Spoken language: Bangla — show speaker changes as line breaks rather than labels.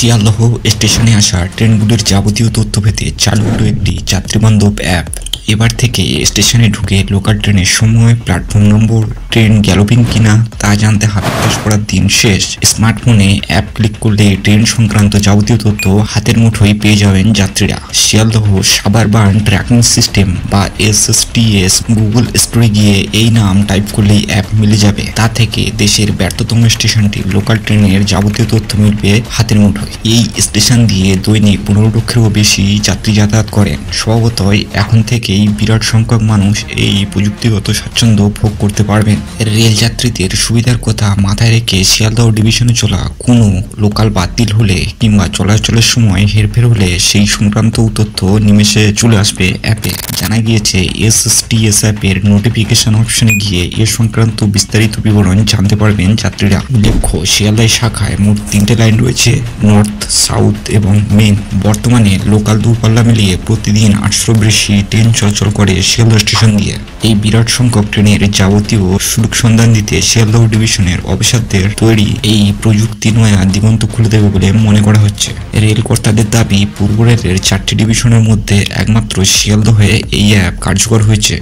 শিয়ালদহ স্টেশনে আসা ট্রেনগুলির যাবতীয় তথ্য পেতে চালু হলো একটি যাত্রীবান্ধব অ্যাপ। এবার থেকে স্টেশনে ঢুকে লোকাল ট্রেনের সময়, প্ল্যাটফর্ম নম্বর, ট্রেন গ্যালোপিং কিনা তা জানতে হাত খরচ করার দিন শেষ। স্মার্টফোনে অ্যাপ ক্লিক করলে ট্রেন সংক্রান্ত যাবতীয় তথ্য হাতের মুঠোয় পেয়ে যাবেন যাত্রীরা। শিয়ালদহ সাবারবান ট্র্যাকিং সিস্টেম বা SSTS গুগল স্টোরে গিয়ে এই নাম টাইপ করলেই অ্যাপ মিলে যাবে। তা থেকে দেশের ব্যর্থতম স্টেশনটির লোকাল ট্রেনের যাবতীয় তথ্য মিলবে হাতের মুঠোয়। এই স্টেশন দিয়ে দৈনিক 15 লক্ষেরও বেশি যাত্রী যাতায়াত করেন। স্বভাবতই এখন থেকেই বিরাট সংখ্যক মানুষ এই প্রযুক্তিগত স্বাচ্ছন্দ্য ভোগ করতে পারবেন। রেল যাত্রীদের সুবিধার কথা মাথায় রেখে শিয়ালদহ ডিভিশনে চলা কোনো লোকাল বাতিল হলে কিংবা চলাচলের সময় হেরফের হলে সেই সংক্রান্ত তথ্য নিমেষে চলে আসবে অ্যাপে। জানা গিয়েছে SSTS অ্যাপের নোটিফিকেশন অপশনে গিয়ে এ সংক্রান্ত বিস্তারিত বিবরণ জানতে পারবেন যাত্রীরা। উল্লেখ্য, শিয়ালদহ শাখায় মোট 3টে লাইন রয়েছে, নর্থ, সাউথ এবং মেন। বর্তমানে লোকাল দূরপাল্লা মিলিয়ে প্রতিদিন 800 বেশি ট্রেন চলাচল করে শিয়ালদহ স্টেশন দিয়ে। এই বিরাট সংখ্যক ট্রেনের যাবতীয় সুযোগ সন্ধান দিতে শিয়ালদহ ডিভিশনের অফিসারদের তৈরি এই প্রযুক্তি নয়া দিগন্ত খুলে দেবে বলে মনে করা হচ্ছে। রেল কর্তাদের দাবি, পূর্ব রেলের 4টি ডিভিশনের মধ্যে একমাত্র শিয়ালদহে এই অ্যাপ কার্যকর হয়েছে।